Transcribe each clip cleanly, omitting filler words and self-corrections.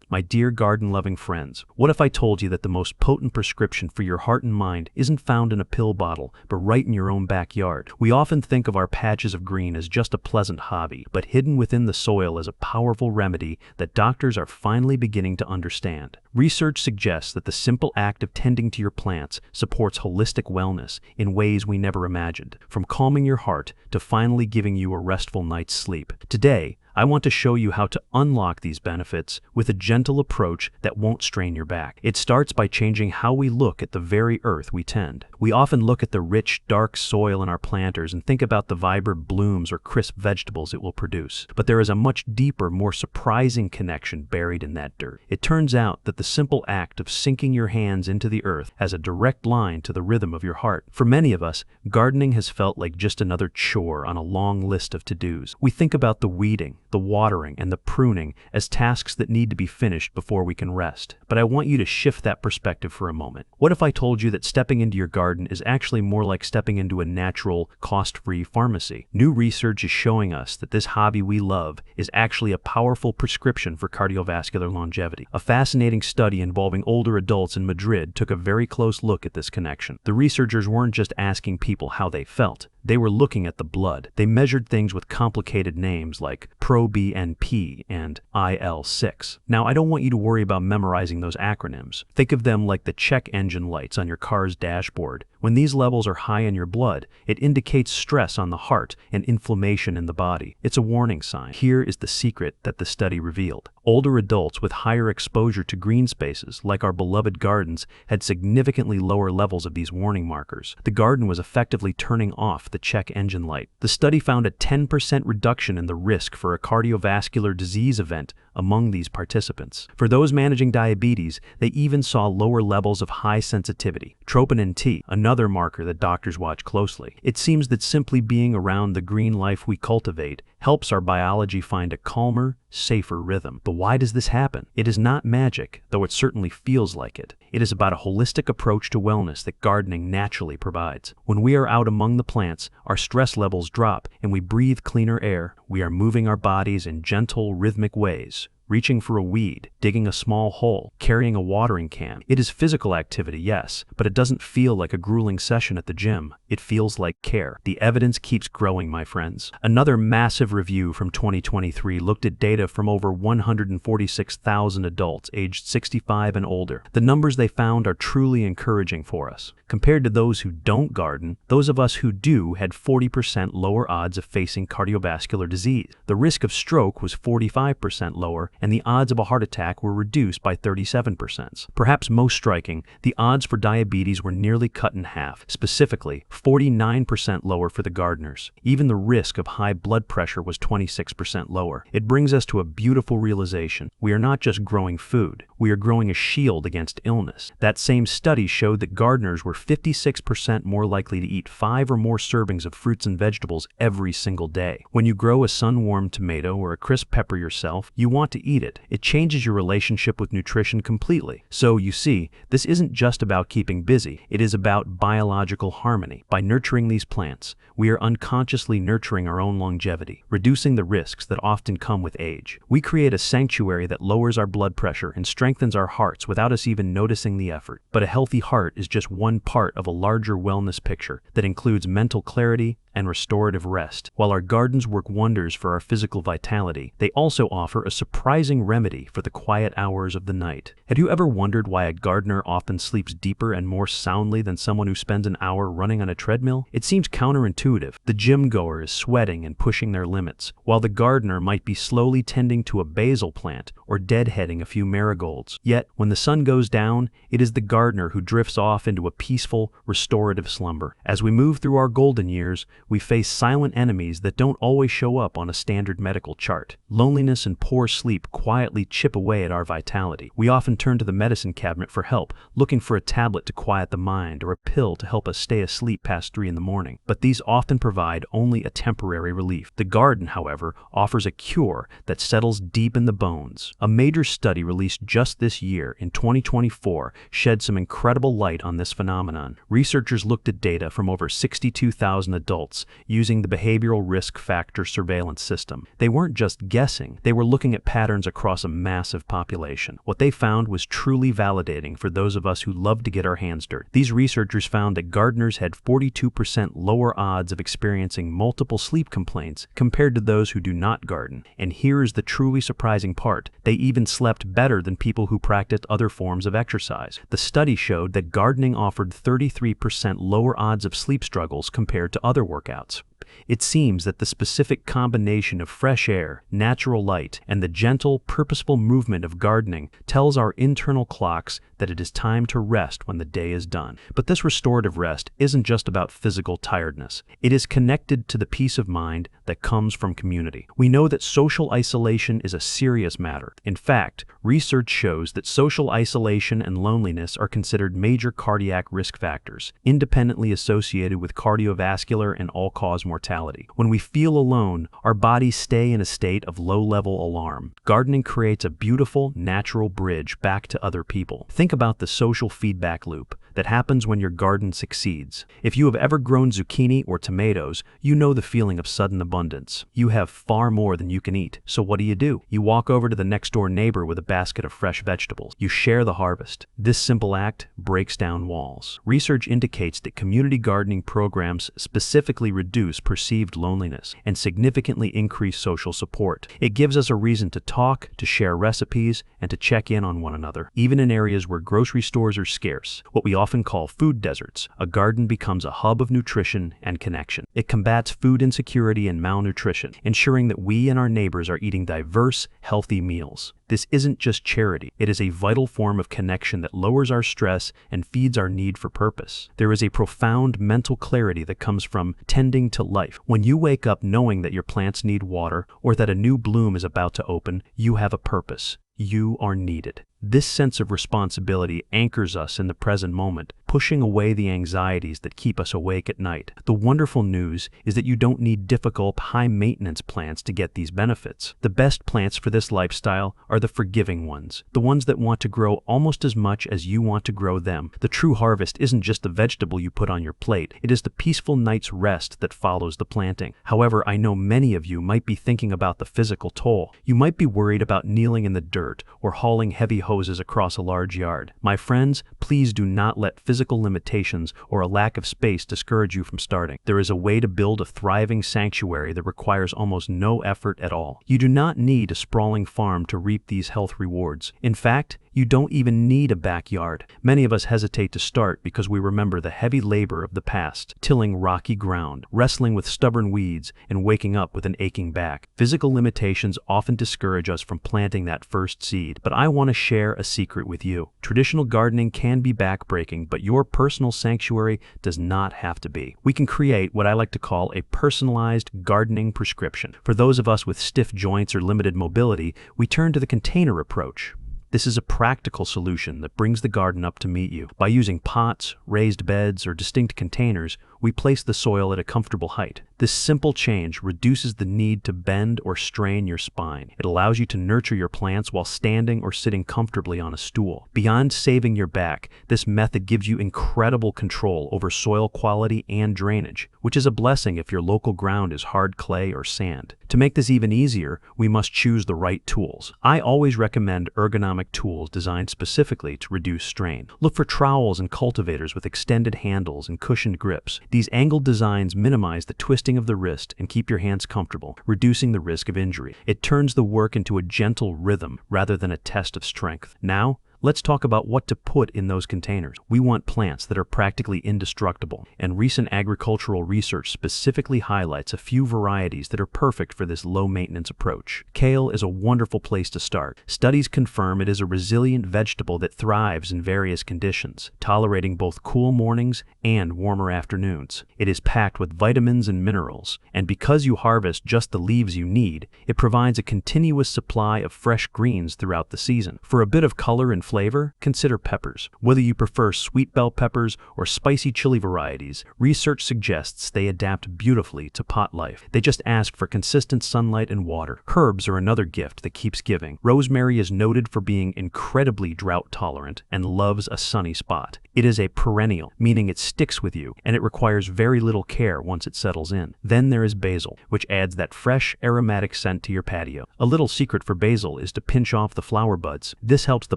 My dear garden-loving friends, what if I told you that the most potent prescription for your heart and mind isn't found in a pill bottle, but right in your own backyard? We often think of our patches of green as just a pleasant hobby, but hidden within the soil is a powerful remedy that doctors are finally beginning to understand. Research suggests that the simple act of tending to your plants supports holistic wellness in ways we never imagined, from calming your heart to finally giving you a restful night's sleep. Today, I want to show you how to unlock these benefits with a gentle approach that won't strain your back. It starts by changing how we look at the very earth we tend. We often look at the rich, dark soil in our planters and think about the vibrant blooms or crisp vegetables it will produce. But there is a much deeper, more surprising connection buried in that dirt. It turns out that the simple act of sinking your hands into the earth has a direct line to the rhythm of your heart. For many of us, gardening has felt like just another chore on a long list of to-dos. We think about the weeding, the watering, and the pruning as tasks that need to be finished before we can rest. But I want you to shift that perspective for a moment. What if I told you that stepping into your garden is actually more like stepping into a natural, cost-free pharmacy? New research is showing us that this hobby we love is actually a powerful prescription for cardiovascular longevity. A fascinating study involving older adults in Madrid took a very close look at this connection. The researchers weren't just asking people how they felt. They were looking at the blood. They measured things with complicated names like proBNP and IL-6. Now, I don't want you to worry about memorizing those acronyms. Think of them like the check engine lights on your car's dashboard. When these levels are high in your blood, it indicates stress on the heart and inflammation in the body. It's a warning sign. Here is the secret that the study revealed. Older adults with higher exposure to green spaces, like our beloved gardens, had significantly lower levels of these warning markers. The garden was effectively turning off the check engine light. The study found a 10% reduction in the risk for a cardiovascular disease event among these participants. For those managing diabetes, they even saw lower levels of high sensitivity, troponin T, another marker that doctors watch closely. It seems that simply being around the green life we cultivate helps our biology find a calmer, safer rhythm. But why does this happen? It is not magic, though it certainly feels like it. It is about a holistic approach to wellness that gardening naturally provides. When we are out among the plants, our stress levels drop and we breathe cleaner air. We are moving our bodies in gentle, rhythmic ways. Reaching for a weed, digging a small hole, carrying a watering can. It is physical activity, yes, but it doesn't feel like a grueling session at the gym. It feels like care. The evidence keeps growing, my friends. Another massive review from 2023 looked at data from over 146,000 adults aged 65 and older. The numbers they found are truly encouraging for us. Compared to those who don't garden, those of us who do had 40% lower odds of facing cardiovascular disease. The risk of stroke was 45% lower, and the odds of a heart attack were reduced by 37%. Perhaps most striking, the odds for diabetes were nearly cut in half, specifically 49% lower for the gardeners. Even the risk of high blood pressure was 26% lower. It brings us to a beautiful realization. We are not just growing food, we are growing a shield against illness. That same study showed that gardeners were 56% more likely to eat 5 or more servings of fruits and vegetables every single day. When you grow a sun-warmed tomato or a crisp pepper yourself, you want to eat it. It changes your relationship with nutrition completely. So, you see, this isn't just about keeping busy. It is about biological harmony. By nurturing these plants, we are unconsciously nurturing our own longevity, reducing the risks that often come with age. We create a sanctuary that lowers our blood pressure and strengthens our hearts without us even noticing the effort. But a healthy heart is just one part of a larger wellness picture that includes mental clarity and restorative rest. While our gardens work wonders for our physical vitality, they also offer a surprising remedy for the quiet hours of the night. Have you ever wondered why a gardener often sleeps deeper and more soundly than someone who spends an hour running on a treadmill? It seems counterintuitive. The gym goer is sweating and pushing their limits, while the gardener might be slowly tending to a basil plant or deadheading a few marigolds. Yet, when the sun goes down, it is the gardener who drifts off into a peaceful, restorative slumber. As we move through our golden years, we face silent enemies that don't always show up on a standard medical chart. Loneliness and poor sleep quietly chip away at our vitality. We often turn to the medicine cabinet for help, looking for a tablet to quiet the mind or a pill to help us stay asleep past 3 in the morning. But these often provide only a temporary relief. The garden, however, offers a cure that settles deep in the bones. A major study released just this year, in 2024, shed some incredible light on this phenomenon. Researchers looked at data from over 62,000 adults results using the behavioral risk factor surveillance system. They weren't just guessing, they were looking at patterns across a massive population. What they found was truly validating for those of us who love to get our hands dirty. These researchers found that gardeners had 42% lower odds of experiencing multiple sleep complaints compared to those who do not garden. And here is the truly surprising part: they even slept better than people who practiced other forms of exercise. The study showed that gardening offered 33% lower odds of sleep struggles compared to other workouts. It seems that the specific combination of fresh air, natural light, and the gentle, purposeful movement of gardening tells our internal clocks that it is time to rest when the day is done. But this restorative rest isn't just about physical tiredness. It is connected to the peace of mind that comes from community. We know that social isolation is a serious matter. In fact, research shows that social isolation and loneliness are considered major cardiac risk factors, independently associated with cardiovascular and all-cause mortality. When we feel alone, our bodies stay in a state of low-level alarm. Gardening creates a beautiful, natural bridge back to other people. Think about the social feedback loop that happens when your garden succeeds. If you have ever grown zucchini or tomatoes, you know the feeling of sudden abundance. You have far more than you can eat. So what do? You walk over to the next door neighbor with a basket of fresh vegetables. You share the harvest. This simple act breaks down walls. Research indicates that community gardening programs specifically reduce perceived loneliness and significantly increase social support. It gives us a reason to talk, to share recipes, and to check in on one another. Even in areas where grocery stores are scarce, what we often call food deserts, a garden becomes a hub of nutrition and connection. It combats food insecurity and malnutrition, ensuring that we and our neighbors are eating diverse, healthy meals. This isn't just charity, it is a vital form of connection that lowers our stress and feeds our need for purpose. There is a profound mental clarity that comes from tending to life. When you wake up knowing that your plants need water or that a new bloom is about to open, you have a purpose. You are needed. This sense of responsibility anchors us in the present moment, pushing away the anxieties that keep us awake at night. The wonderful news is that you don't need difficult, high-maintenance plants to get these benefits. The best plants for this lifestyle are the forgiving ones, the ones that want to grow almost as much as you want to grow them. The true harvest isn't just the vegetable you put on your plate, it is the peaceful night's rest that follows the planting. However, I know many of you might be thinking about the physical toll. You might be worried about kneeling in the dirt or hauling heavy hoses across a large yard. My friends, please do not let physical limitations or a lack of space discourage you from starting. There is a way to build a thriving sanctuary that requires almost no effort at all. You do not need a sprawling farm to reap these health rewards. In fact, you don't even need a backyard. Many of us hesitate to start because we remember the heavy labor of the past, tilling rocky ground, wrestling with stubborn weeds, and waking up with an aching back. Physical limitations often discourage us from planting that first seed, but I want to share a secret with you. Traditional gardening can be backbreaking, but your personal sanctuary does not have to be. We can create what I like to call a personalized gardening prescription. For those of us with stiff joints or limited mobility, we turn to the container approach. This is a practical solution that brings the garden up to meet you. By using pots, raised beds, or distinct containers, we place the soil at a comfortable height. This simple change reduces the need to bend or strain your spine. It allows you to nurture your plants while standing or sitting comfortably on a stool. Beyond saving your back, this method gives you incredible control over soil quality and drainage, which is a blessing if your local ground is hard clay or sand. To make this even easier, we must choose the right tools. I always recommend ergonomic tools designed specifically to reduce strain. Look for trowels and cultivators with extended handles and cushioned grips. These angled designs minimize the twisting of the wrist and keep your hands comfortable, reducing the risk of injury. It turns the work into a gentle rhythm rather than a test of strength. Now, let's talk about what to put in those containers. We want plants that are practically indestructible, and recent agricultural research specifically highlights a few varieties that are perfect for this low-maintenance approach. Kale is a wonderful place to start. Studies confirm it is a resilient vegetable that thrives in various conditions, tolerating both cool mornings and warmer afternoons. It is packed with vitamins and minerals, and because you harvest just the leaves you need, it provides a continuous supply of fresh greens throughout the season. For a bit of color and flavor? Consider peppers. Whether you prefer sweet bell peppers or spicy chili varieties, research suggests they adapt beautifully to pot life. They just ask for consistent sunlight and water. Herbs are another gift that keeps giving. Rosemary is noted for being incredibly drought tolerant and loves a sunny spot. It is a perennial, meaning it sticks with you, and it requires very little care once it settles in. Then there is basil, which adds that fresh, aromatic scent to your patio. A little secret for basil is to pinch off the flower buds. This helps the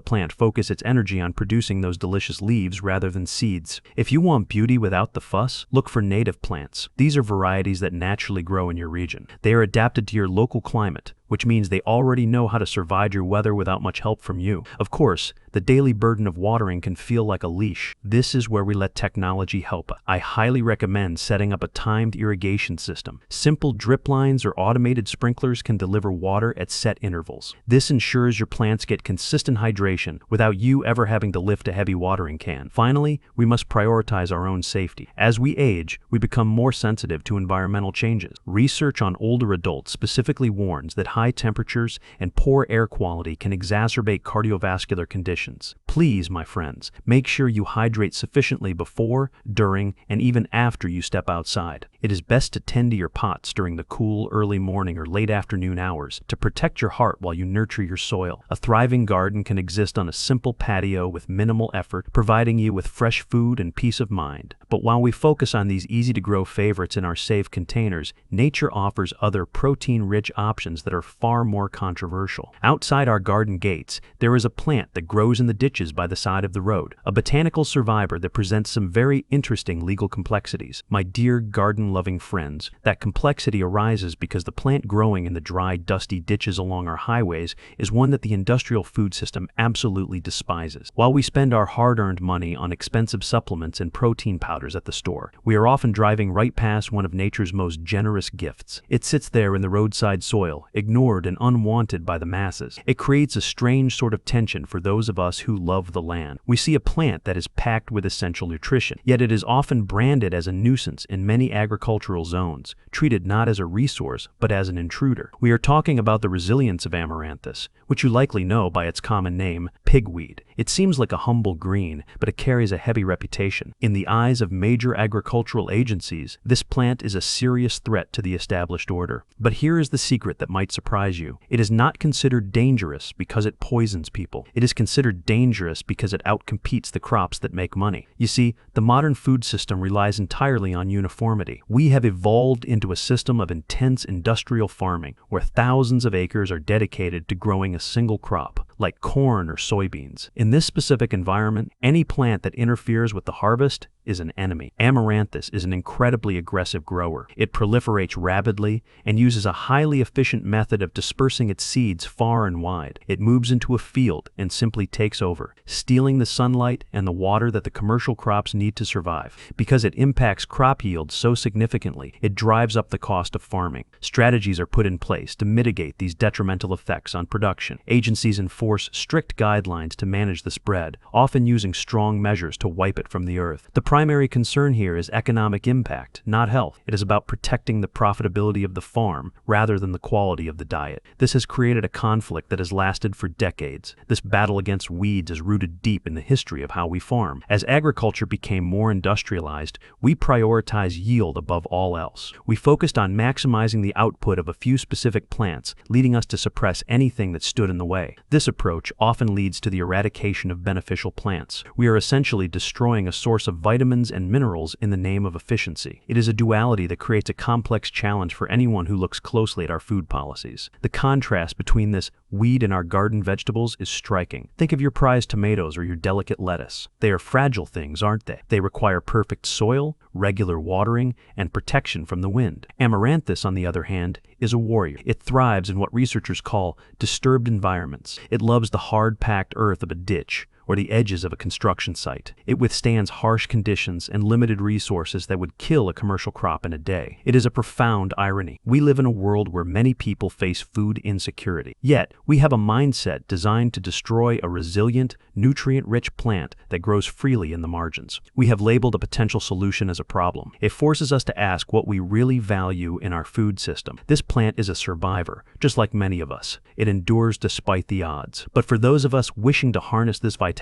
plant focus its energy on producing those delicious leaves rather than seeds. If you want beauty without the fuss, look for native plants. These are varieties that naturally grow in your region. They are adapted to your local climate, which means they already know how to survive your weather without much help from you. Of course, the daily burden of watering can feel like a leash. This is where we let technology help. I highly recommend setting up a timed irrigation system. Simple drip lines or automated sprinklers can deliver water at set intervals. This ensures your plants get consistent hydration without you ever having to lift a heavy watering can. Finally, we must prioritize our own safety. As we age, we become more sensitive to environmental changes. Research on older adults specifically warns that high temperatures and poor air quality can exacerbate cardiovascular conditions. Please, my friends, make sure you hydrate sufficiently before, during, and even after you step outside. It is best to tend to your pots during the cool early morning or late afternoon hours to protect your heart while you nurture your soil. A thriving garden can exist on a simple patio with minimal effort, providing you with fresh food and peace of mind. But while we focus on these easy-to-grow favorites in our safe containers, nature offers other protein-rich options that are far more controversial. Outside our garden gates, there is a plant that grows in the ditches by the side of the road, a botanical survivor that presents some very interesting legal complexities. My dear garden-loving friends, that complexity arises because the plant growing in the dry, dusty ditches along our highways is one that the industrial food system absolutely despises. While we spend our hard-earned money on expensive supplements and protein powders at the store, we are often driving right past one of nature's most generous gifts. It sits there in the roadside soil, ignored and unwanted by the masses. It creates a strange sort of tension for those of us who love the land. We see a plant that is packed with essential nutrition, yet it is often branded as a nuisance in many agricultural zones, treated not as a resource, but as an intruder. We are talking about the resilience of amaranthus, which you likely know by its common name, pigweed. It seems like a humble green, but it carries a heavy reputation. In the eyes of major agricultural agencies, this plant is a serious threat to the established order. But here is the secret that might surprise you. It is not considered dangerous because it poisons people. It is considered dangerous because it outcompetes the crops that make money. You see, the modern food system relies entirely on uniformity. We have evolved into a system of intense industrial farming, where thousands of acres are dedicated to growing a single crop, like corn or soybeans. In this specific environment, any plant that interferes with the harvest is an enemy. Amaranthus is an incredibly aggressive grower. It proliferates rapidly and uses a highly efficient method of dispersing its seeds far and wide. It moves into a field and simply takes over, stealing the sunlight and the water that the commercial crops need to survive. Because it impacts crop yield so significantly, it drives up the cost of farming. Strategies are put in place to mitigate these detrimental effects on production. Agencies enforce strict guidelines to manage the spread, often using strong measures to wipe it from the earth. The primary concern here is economic impact, not health. It is about protecting the profitability of the farm rather than the quality of the diet. This has created a conflict that has lasted for decades. This battle against weeds is rooted deep in the history of how we farm. As agriculture became more industrialized, we prioritized yield above all else. We focused on maximizing the output of a few specific plants, leading us to suppress anything that stood in the way. This approach often leads to the eradication of beneficial plants. We are essentially destroying a source of vitamins and minerals in the name of efficiency. It is a duality that creates a complex challenge for anyone who looks closely at our food policies. The contrast between this weed and our garden vegetables is striking. Think of your prized tomatoes or your delicate lettuce. They are fragile things, aren't they? They require perfect soil, regular watering, and protection from the wind. Amaranthus, on the other hand, is a warrior. It thrives in what researchers call disturbed environments. It loves the hard-packed earth of a ditch, or the edges of a construction site. It withstands harsh conditions and limited resources that would kill a commercial crop in a day. It is a profound irony. We live in a world where many people face food insecurity. Yet, we have a mindset designed to destroy a resilient, nutrient-rich plant that grows freely in the margins. We have labeled a potential solution as a problem. It forces us to ask what we really value in our food system. This plant is a survivor, just like many of us. It endures despite the odds. But for those of us wishing to harness this vitality,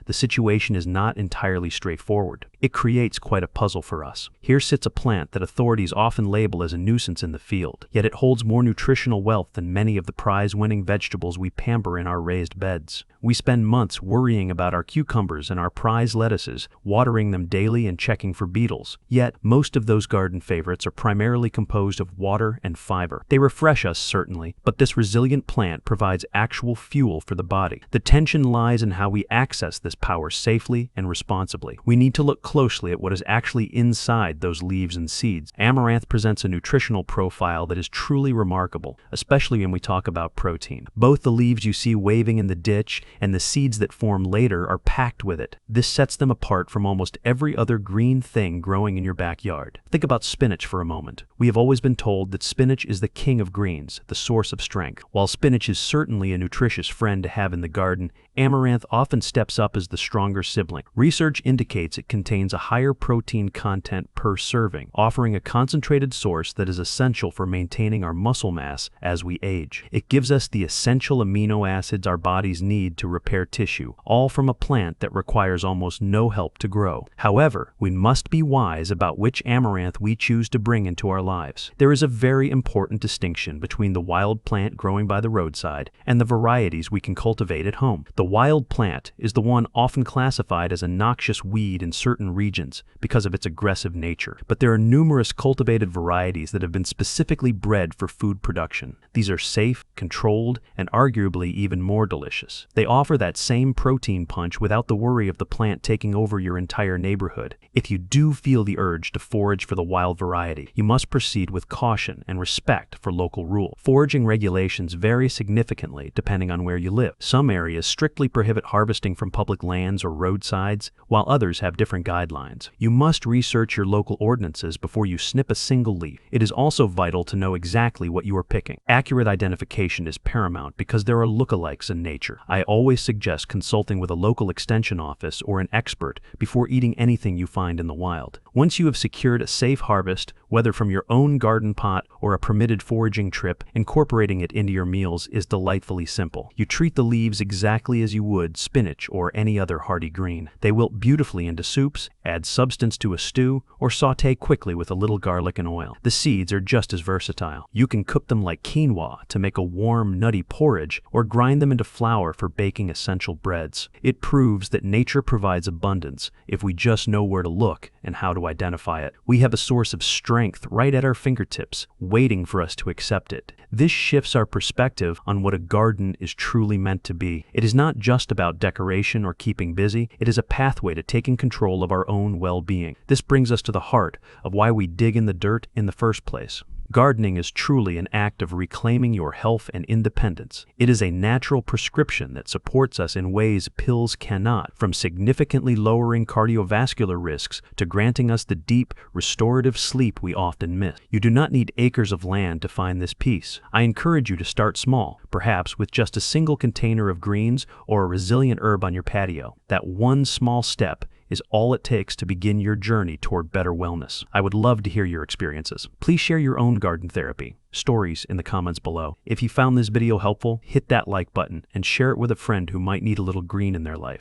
the situation is not entirely straightforward. It creates quite a puzzle for us. Here sits a plant that authorities often label as a nuisance in the field, yet it holds more nutritional wealth than many of the prize-winning vegetables we pamper in our raised beds. We spend months worrying about our cucumbers and our prize lettuces, watering them daily and checking for beetles. Yet, most of those garden favorites are primarily composed of water and fiber. They refresh us, certainly, but this resilient plant provides actual fuel for the body. The tension lies in how we access this power safely and responsibly. We need to look closely at what is actually inside those leaves and seeds. Amaranth presents a nutritional profile that is truly remarkable, especially when we talk about protein. Both the leaves you see waving in the ditch and the seeds that form later are packed with it. This sets them apart from almost every other green thing growing in your backyard. Think about spinach for a moment. We have always been told that spinach is the king of greens, the source of strength. While spinach is certainly a nutritious friend to have in the garden, amaranth often steps up as the stronger sibling. Research indicates it contains a higher protein content per serving, offering a concentrated source that is essential for maintaining our muscle mass as we age. It gives us the essential amino acids our bodies need to repair tissue, all from a plant that requires almost no help to grow. However, we must be wise about which amaranth we choose to bring into our lives. There is a very important distinction between the wild plant growing by the roadside and the varieties we can cultivate at home. The wild plant is the one often classified as a noxious weed in certain regions because of its aggressive nature. But there are numerous cultivated varieties that have been specifically bred for food production. These are safe, controlled, and arguably even more delicious. They offer that same protein punch without the worry of the plant taking over your entire neighborhood. If you do feel the urge to forage for the wild variety, you must proceed with caution and respect for local rules. Foraging regulations vary significantly depending on where you live. Some areas strictly prohibit harvesting from public lands or roadsides, while others have different guidelines. You must research your local ordinances before you snip a single leaf. It is also vital to know exactly what you are picking. Accurate identification is paramount because there are lookalikes in nature. I always suggest consulting with a local extension office or an expert before eating anything you find in the wild. Once you have secured a safe harvest, whether from your own garden pot or a permitted foraging trip, incorporating it into your meals is delightfully simple. You treat the leaves exactly as you would spinach or any other hardy green. They wilt beautifully into soups, add substance to a stew, or saute quickly with a little garlic and oil. The seeds are just as versatile. You can cook them like quinoa to make a warm, nutty porridge, or grind them into flour for baking essential breads. It proves that nature provides abundance if we just know where to look and how to identify it. We have a source of strength right at our fingertips, waiting for us to accept it. This shifts our perspective on what a garden is truly meant to be. It is not just about decoration or keeping busy. It is a pathway to taking control of our own well-being. This brings us to the heart of why we dig in the dirt in the first place. Gardening is truly an act of reclaiming your health and independence. It is a natural prescription that supports us in ways pills cannot, from significantly lowering cardiovascular risks to granting us the deep, restorative sleep we often miss. You do not need acres of land to find this peace. I encourage you to start small, perhaps with just a single container of greens or a resilient herb on your patio. That one small step is all it takes to begin your journey toward better wellness. I would love to hear your experiences. Please share your own garden therapy stories in the comments below. If you found this video helpful, hit that like button and share it with a friend who might need a little green in their life.